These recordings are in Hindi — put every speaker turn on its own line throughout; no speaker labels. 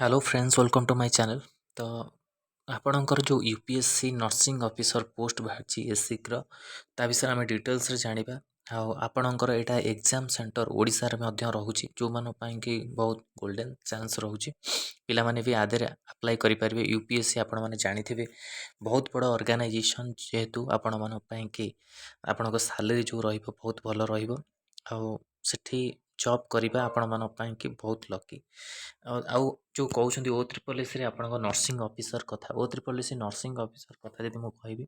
Hello friends, welcome to my channel. तो आपणकर जो यूपीएससी नर्सिंग ऑफिसर पोस्ट बाहरी एससिक्र ता विषय आम डिटेल्स जाना। आपणकर यहाँ एग्जाम सेंटर ओडिशा रे मध्य रहुछि जो मानो ପାଇଁ कि बहुत गोल्डन चांस रहुछि। पिला माने भी आदे अप्लाई करि परिबे। यूपीएससी आपण माने जानिथिबे बहुत बड़ ऑर्गेनाइजेशन जेहेतु आपण मानो ପାଇଁ कि आपणको सैलरी जो रहिबो बहुत भलो रहिबो आ सेठी जॉब करिबा आपण मानो ପାଇଁ कि बहुत लकी। आउ जो कहते ओ ट्रिपल एस आप नर्सिंग ऑफिसर कथा ओ ट्रिपल एस नर्सिंग ऑफिसर कथा जब मुझे कहबी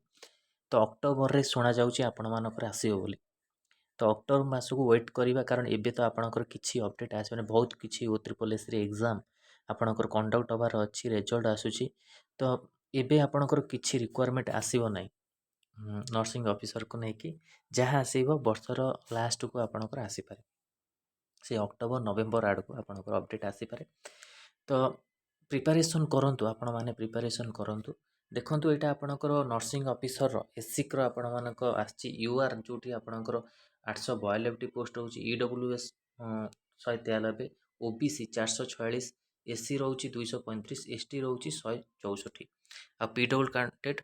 तो अक्टोबर में शुणा जाऊँगी आपण मानकर आसो बोली। तो अक्टोबर मास को वेट करवा कारण एबे तो आपणकर किसी अपडेट आसने बहुत किसी ओ ट्रिपल एस एग्जाम आपणकर कंडक्ट हबार अच्छी रिजल्ट आसूसी। तो एबे आपणकर किसी रिक्वायरमेंट आसो ना नर्सिंग ऑफिसर को लेकिन जहाँ आसो बर्षर लास्ट को आपणकर आसीपारे से अक्टोबर नवेम्बर आड़ को आपणकर अपडेट आसीपारे। तो प्रिपारेसन करंतु आपण माने प्रिपारेसन करंतु देखंतु एटा आपणकर नर्सिंग ऑफिसर एससिक्र आपण मानक आछि यूआर जोटी आपणकर 842 टी पोस्ट होछि ईडब्ल्यूएस 193 ओबीसी 446 एससी रहउछि 235 एसटी रहउछि 164 आ पीडब्ल्यू कैंडिडेट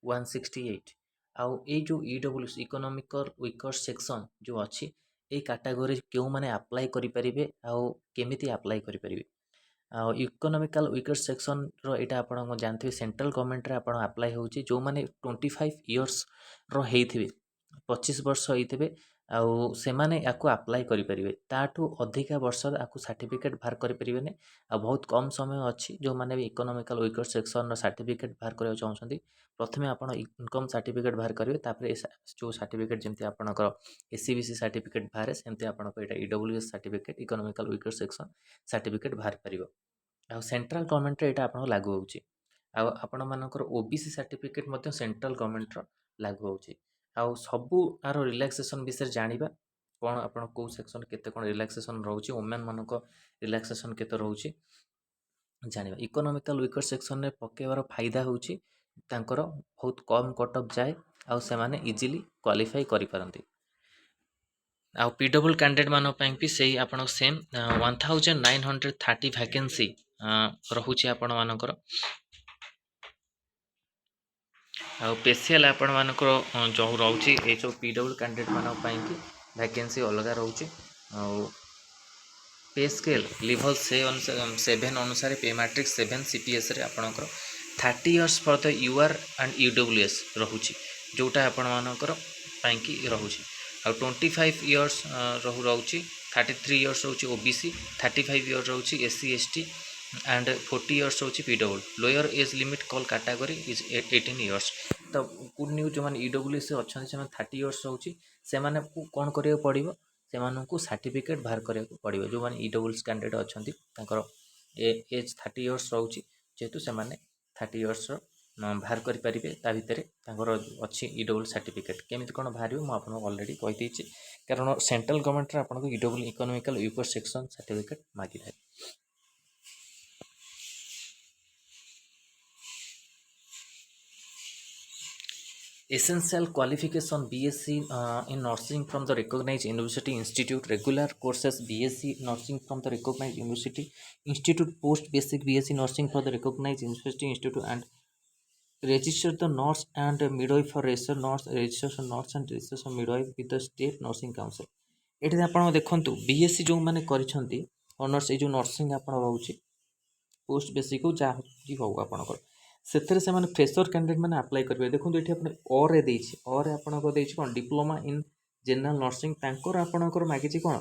168 आउ ए जो ईडब्ल्यूएस इकोनॉमिकल वीकर सेक्शन जो अछि ए कैटेगरी केउ माने अप्लाई करि परिबे आउ केमिति अप्लाई करि परिबे। इकोनॉमिकल वीकर सेक्शन रो एटा आपण जानते सेंट्रल गवर्नमेंट रे आपण अप्लाई होची जो माने 25 इयर्स रो हेइथिबे 25 वर्ष होइथिबे आउ से माने याको अप्लाई करि परिबे। ताठू अधिका वर्ष याको सर्टिफिकेट बाहर करि परिबेने आ बहुत कम समय अछि जो माने भी इकोनॉमिकल वीकर सेक्शन रो सर्टिफिकेट बाहर करियो चाहछंती प्रथमे आपण इनकम सर्टिफिकेट बाहर करिवे तापर जो सर्टिफिकेट जेमति आपणकर एससीबीसी सर्टिफिकेट बाहर सेमति आपणकर एटा EWS certificate economical weaker section certificate बाहर परिबो। आ सेंट्रल गवर्नमेंट एटा आपण लागू होउची आपण मानकर ओबीसी सर्टिफिकेट मध्य सेंट्रल गवर्नमेंट रो लागू होउची। आ सबु आरो रिलैक्सेशन विषय जानिबा कोन आपण को सेक्शन केते कोन रिलैक्सेशन रहउची वुमेन मानको रिलैक्सेशन केते रहउची जानिबा। इकोनॉमिकल वीकर सेक्शन रे पकेबार फायदा होउची तांकर बहुत कम कट ऑफ जाए आ से माने इजीली क्वालिफाई करि परंती। आ पीडब्ल्यू कैंडिडेट मानो ପାଇଁ भी सेही आपण सेम 1930 वैकेंसी रहुची आपण मानकर आ स्पेशल आपण मानकर जो रहउची ए जो पीडब्ल्यू कैंडिडेट मानो ପାଇଁ कि वैकेंसी अलगा रहउची आ पे स्केल लेवल 7 अनुसार पे मैट्रिक्स 7 सीपीएस रे आपणकर 30 years for the UR and EWS रहुची जोटा आपण मानकर ପାଇଁ कि रहुची आ 25 इयर्स रहउची 33 इयर्स रहउची ओबीसी 35 इयर्स रहउची एससी एसटी एंड 40 इयर्स रहउची PW lower age limit all category is 18 years. तो गुड न्यूज जो माने ईडब्ल्यूएस अच्छा से 30 इयर्स रहउची से माने को कोन करियो पड़िबो से सर्टिफिकेट बाहर करिया पड़िबो जो माने ईडब्ल्यूएस कैंडिडेट अछंती तांकर एज 30 इयर्स रहउची जेतु से माने 30 इयर्स बाहर करि परिबे ता भितरे तांकर अछि ईडब्ल्यू सर्टिफिकेट केमिति कोन बाहरिबो म आपन ऑलरेडी कहि दिछि कारण सेंट्रल गवर्नमेंट रे आपन EW economical weaker section certificate मागी थाए। Essential qualification BSc in nursing from the recognized university institute regular courses BSc nursing from the recognized university institute post basic BSc nursing for the recognized university institute and register the nurse and midwife for register nurse and registration midwife with the state nursing council। ଏଠି ଆପଣ ଦେଖନ୍ତୁ BSc ଯେଉଁମାନେ କରିଛନ୍ତି ଅନର୍ସ ଏ ଯେଉଁ ନର୍ସିଂ ଆପଣ ରହୁଛି पोस्ट बेसिक हो जहाँ हो आपंकर से फ्रेशर कैंडिडेट मैंने अप्लाई करेंगे। देखो ये अरे आपंकर कौन डिप्लोमा इन जनरल नर्सिंग आपंकर मागिଛି कौन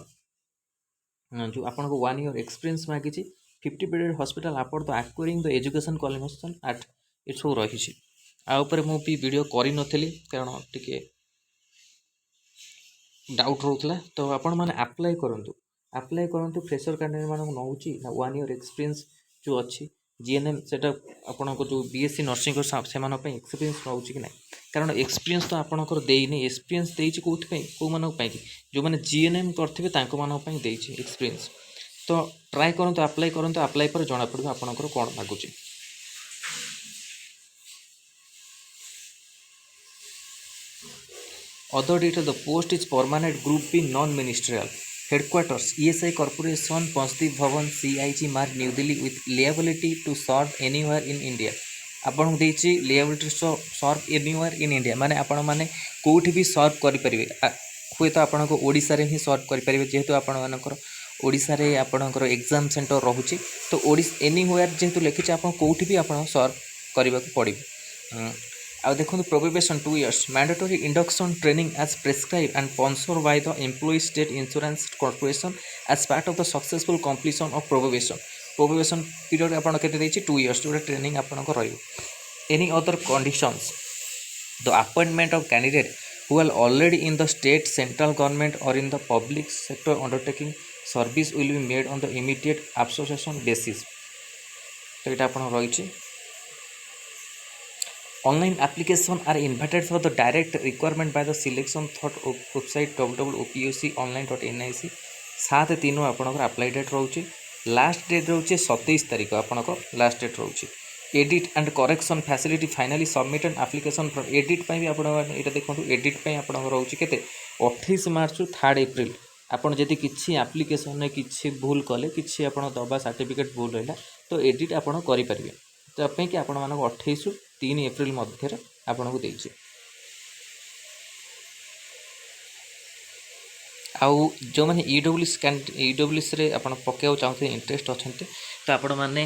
जो आप 1 ईयर एक्सपीरियंस मागिଛି 50 बेडेड हॉस्पिटल आपड़ तो acquiring the education qualification at ये सब रही आउे मुझे वीडियो करी नथली कारण टिके डाउट रोला तो आपण मैंने अप्लाई करूँ फ्रेशर कैंडिडेट मानक नौ 1 ईयर एक्सपीरियंस जो अच्छी जीएनएम से आपन को जो बीएससी नर्सिंग से एक्सपीरियंस रोचे कि ना कारण एक्सपीरियंस तो आपंकर देनी एक्सपीरियंस देती कौ मानी जो मैंने जीएनएम करेंगे एक्सपीरियंस तो ट्राए करूँ अप्लाई पर जना पड़ो आपंकर कौन लगुच। Other detail the post is permanent group B non ministerial Headquarters ESI Corporation, Pansdeep Bhavan, CIG Mark, New Delhi with liability to serve anywhere in India. ଆପଣଙ୍କୁ ଦେଇଛି liability to serve anywhere in India ମାନେ ଆପଣମାନେ କେଉଁଠି ବି ସର୍ଭ କରିପାରିବେ। ହୁଏତ ଆପଣଙ୍କ ଓଡ଼ିଶାରେ ହିଁ ସର୍ଭ କରିପାରିବେ ଯେହେତୁ ଆପଣମାନଙ୍କର ଓଡ଼ିଶାରେ ଆପଣଙ୍କର ଏକ୍ଜାମ୍ ସେଣ୍ଟର ରହୁଛି ତ ଏନିୱେୟାର ଯେହେତୁ ଲେଖିଛି ଆପଣ କେଉଁଠି ବି ଆପଣ ସର୍ଭ କରିବାକୁ ପଡ଼ିବ। ଆଉ ଦେଖନ୍ତୁ probation 2 years mandatory induction training as prescribed and sponsored by the employee state insurance corporation as part of the successful completion of probation period ଆପଣ କେତେ ଦେଇଛି 2 years ଯୋଉଟା ଟ୍ରେନିଂ ଆପଣଙ୍କ ରହିବ। any other conditions the appointment of candidate who are already in the state central government or in the public sector undertaking service will be made on the immediate absorption basis। ତ ଏଇଟା ଆପଣ ରହିଛି। Online application are invited for the direct requirement by the selection thought website www.opusonline.nic 7/3 ଆପଣଙ୍କର ଆପ୍ଲାଏ ଡେଟ୍ ରହୁଛି। ଲାଷ୍ଟ ଡେଟ୍ ରହୁଛି 27 ତାରିଖ ଆପଣଙ୍କ ଲାଷ୍ଟ ଡେଟ୍ ରହୁଛି। Edit and correction facility finally submitted application edit ପାଇଁ ବି ଆପଣ ଏଇଟା ଦେଖନ୍ତୁ ଏଡ଼ିଟ୍ ପାଇଁ ଆପଣଙ୍କ ରହୁଛି କେତେ 28 ମାର୍ଚ୍ଚରୁ 3 ଏପ୍ରିଲ। ଆପଣ ଯଦି କିଛି ଆପ୍ଲିକେସନରେ କିଛି ଭୁଲ କଲେ କିଛି ଆପଣ ଦେବା ସାର୍ଟିଫିକେଟ୍ ଭୁଲ ରହିଲା ତ ଏଡ଼ିଟ୍ ଆପଣ କରିପାରିବେ। ତ ପାଇଁକି ଆପଣମାନଙ୍କୁ 28ରୁ 3 ଏପ୍ରିଲ ମଧ୍ୟରେ ଆପଣଙ୍କୁ ଦେଇଛି। ଆଉ ଯେଉଁମାନେ ଇଡବ୍ଲ୍ୟୁଏସ୍ରେ ଆପଣ ପକାଇବାକୁ ଚାହୁଁଛନ୍ତି ଇଣ୍ଟରେଷ୍ଟ ଅଛନ୍ତି ତ ଆପଣମାନେ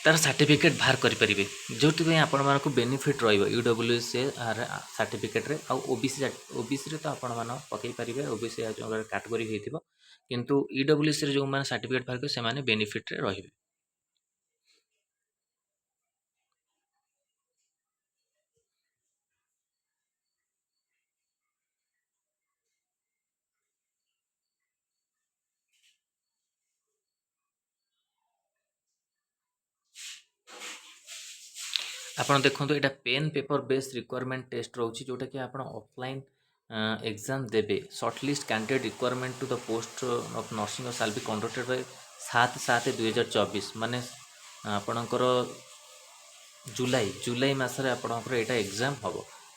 ତାର ସାର୍ଟିଫିକେଟ୍ ବାହାର କରିପାରିବେ ଯେଉଁଥିପାଇଁ ଆପଣମାନଙ୍କୁ ବେନିଫିଟ୍ ରହିବ ଇଡବ୍ଲ୍ୟୁଏସ୍ ସାର୍ଟିଫିକେଟ୍ରେ। ଆଉ ଓବିସିରେ ତ ଆପଣମାନେ ପକାଇ ପାରିବେ ଓବିସି କାଟେଗୋରୀ ହେଇଥିବ କିନ୍ତୁ ଇଡବ୍ଲ୍ୟୁଏସ୍ରେ ଯେଉଁମାନେ ସାର୍ଟିଫିକେଟ୍ ବାହାର କରିବେ ସେମାନେ ବେନିଫିଟ୍ରେ ରହିବେ। ଆପଣ ଦେଖନ୍ତୁ ଏଇଟା pen paper base recruitment test ରହୁଛି ଯେଉଁଟାକି ଆପଣ ଅଫଲାଇନ୍ ଏକ୍ଜାମ୍ ଦେବେ। Shortlist candidate recruitment to the post of nursing shall be conducted by 7/7/2024 ମାନେ ଆପଣଙ୍କର ଜୁଲାଇ ମାସରେ ଆପଣଙ୍କର ଏଇଟା ଏକ୍ଜାମ୍ ହେବ।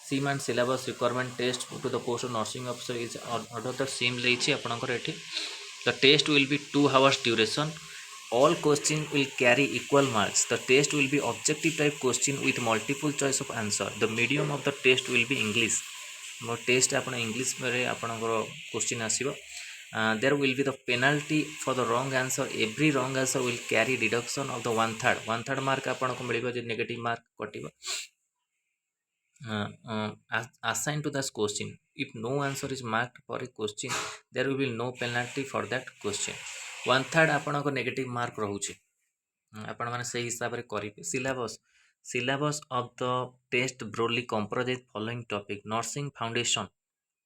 Scheme and syllabus recruitment test to the post of nursing officer is order the scheme ଦେଇଛି ଆପଣଙ୍କର ଏଠି। The test will be 2 hours duration. All questions will carry equal marks. The test will be objective type question with multiple choice of answer. The medium of the test will be English. ମୋ ଟେଷ୍ଟ ଆପଣ ଇଂଲିଶରେ ଆପଣଙ୍କର କ୍ୱେଶ୍ଚିନ୍ ଆସିବ। There will be the penalty for the wrong answer. Every wrong answer will carry deduction of the 1/3 mark ଆପଣଙ୍କୁ ମିଳିବ ଯେ ନେଗେଟିଭ୍ ମାର୍କ କଟିବ। Assigned to this question. If no answer is marked for a question, there will be no penalty for that question. 1/3 ଆପଣଙ୍କ ନେଗେଟିଭ୍ ମାର୍କ ରହୁଛି ଆପଣମାନେ ସେଇ ହିସାବରେ କରିବେ। Syllabus of the test broadly compromise following topic nursing foundation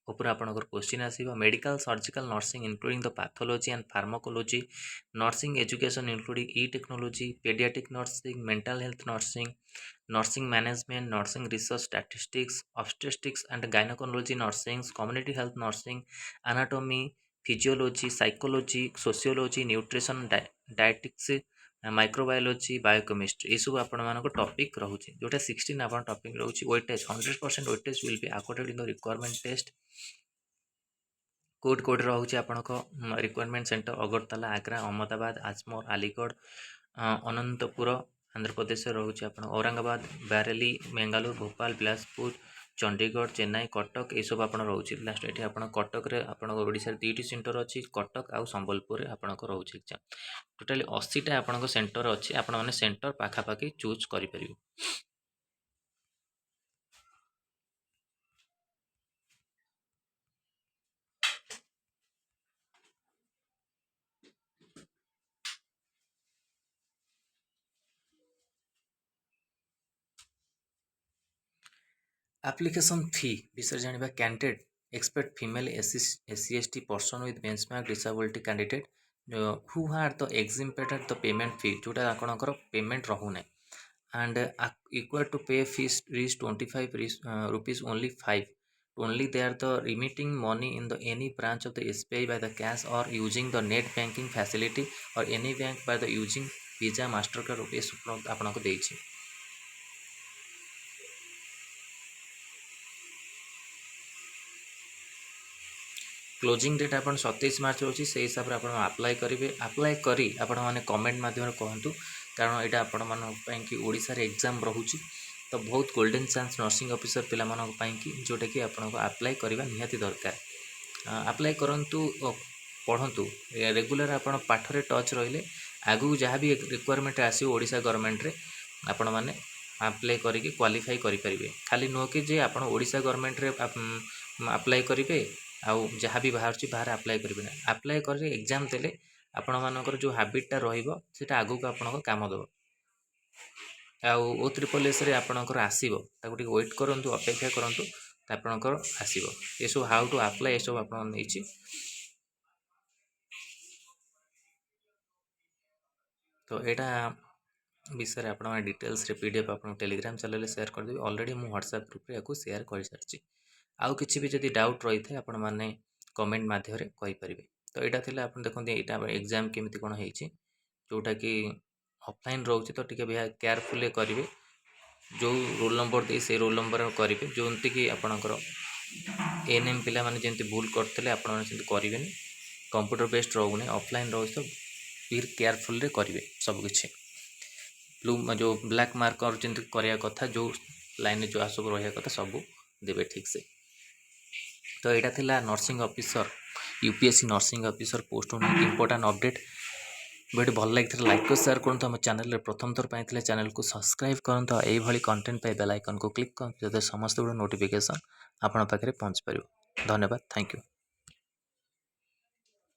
ଉପରେ ଆପଣଙ୍କର କ୍ୱେଶ୍ଚିନ୍ ଆସିବ। Medical surgical nursing including the pathology and pharmacology, nursing education including e technology, paediatric nursing, mental health nursing, nursing management, nursing research statistics, obstetrics and gynecology nursing, community health nursing, anatomy, physiology, psychology, sociology, nutrition, dietetics, microbiology, biochemistry ଏସବୁ ଆପଣମାନଙ୍କ ଟପିକ୍ ରହୁଛି ଯେଉଁଟା 16 ଆପଣ ଟପିକ୍ ରହୁଛି। Weightage 100% weightage will be accorded in the recruitment test. କୋଉଠି ରହୁଛି ଆପଣଙ୍କ ରିକ୍ୱାରମେଣ୍ଟ ସେଣ୍ଟର ଅଗରତାଲା, ଆଗ୍ରା, ଅହମ୍ମଦାବାଦ, ଆଜମୋର, ଆଲିଗଡ଼, ଅନନ୍ତପୁର ଆନ୍ଧ୍ରପ୍ରଦେଶରେ ରହୁଛି ଆପଣ ଔରଙ୍ଗାବାଦ, ବାରେଲି, ବେଙ୍ଗାଲୁରୁ, ଭୋପାଳ, ବିଳାସପୁର, ଚଣ୍ଡିଗଡ଼, ଚେନ୍ନାଇ, କଟକ ଏସବୁ ଆପଣ ରହୁଛି। ଲାଷ୍ଟ ଏଠି ଆପଣ କଟକରେ ଆପଣଙ୍କ ଓଡ଼ିଶାରେ 2ଟି ସେଣ୍ଟର ଅଛି କଟକ ଆଉ ସମ୍ବଲପୁରରେ ଆପଣଙ୍କ ରହୁଛି ଏକ୍ଜାମ୍। ଟୋଟାଲି 80ଟା ଆପଣଙ୍କ ସେଣ୍ଟର ଅଛି ଆପଣମାନେ ସେଣ୍ଟର ପାଖାପାଖି ଚୁଜ୍ କରିପାରିବେ। ଆପ୍ଲିକେସନ୍ ଫି ବିଷୟରେ ଜାଣିବା। Candidate expect female SC/ST person with benchmark disability candidate who are the exempted the payment fee जोटा आपणकर payment रहुना and equal to pay fees reach 25 rupees only 5 only they are the remitting money in the any branch of the SBI by the cash or using the net banking facility or any bank by the using Visa Mastercard rupees आपनको देइछि। क्लोजिंग डेट आप 27 मार्च रोचे से हिसाब से आप आप्लाय करेंगे आप्लाय करी आपण मैंने कमेंट माध्यम कहतु कारण यहाँ आपण मानी ओडिशा रे एग्जाम रोचे तो बहुत गोल्डन चांस नर्सिंग ऑफिसर पिला कि जोटा कि आपको आप्लाय करवा निहाती दरकार आप्लाय करंतु पढ़ंतु रेगुलर आप पाठरे टच रहिले आगु जहाँ भी रिक्वायरमेंट आसो ओडिशा गवर्नमेंट रे आपण मैंने आप्लाय करके क्वालिफाई करेंगे खाली नुह कि जे आप ओडिशा गवर्नमेंट रे आप्लाय करेंगे आउ जहाँ भी बाहर बाहर आप्लाय करेंगे ना आप्लाय कर एग्जाम देले आपण मानकर जो हाबिटा रहिबो सेटा आगु को आपनको काम देबो आउ O3 रे आपणकर आसीबो ताकू टिके वेट करंतु अपेक्षा करंतु आपणकर आसीबो ये सब हाउ टू अप्लाई ये सब आपण नेछि तो एटा विषय आप डिटेल्स रे पीडीएफ आप टेलीग्राम चैनल शेयर कर देबी ऑलरेडी मु व्हाट्सएप ग्रुप रे याकू शेयर कर सारछि आउ किछि भी जदि डाउट रही थे आपण माने कमेंट माध्यम रे कहि परिबे तो एटा थिला आपण देखों एटा एग्जाम केमिति कोन हेछि जोटा कि ऑफलाइन रोचे तो टिके केयरफुल करेंगे जो रोल नंबर दे से रोल नंबर करेंगे जोंति कि आपणकर एएनएम पिला माने जेंति भूल करते आपण करेंगे कंप्यूटर बेस्ड रोने ऑफलाइन रोचे तो फिर केयरफुल करेंगे सबकि ब्लू जो ब्लैक मार्कर जमी कराया कथा जो लाइन जो सब रहा कथा सब देवे ठीक से तो यहाँ थिला nursing officer UPSC nursing officer post important update video भल लगी लाइक और शेयर करूँ आम चैनल प्रथम थर पाई चैनल को सब्सक्राइब करूँ यही कंटेंट पाई बेल आइकन को क्लिक करूँ जो समस्त नोटिफिकेशन आपण पाखे पहुँच पार धन्यवाद थैंक यू।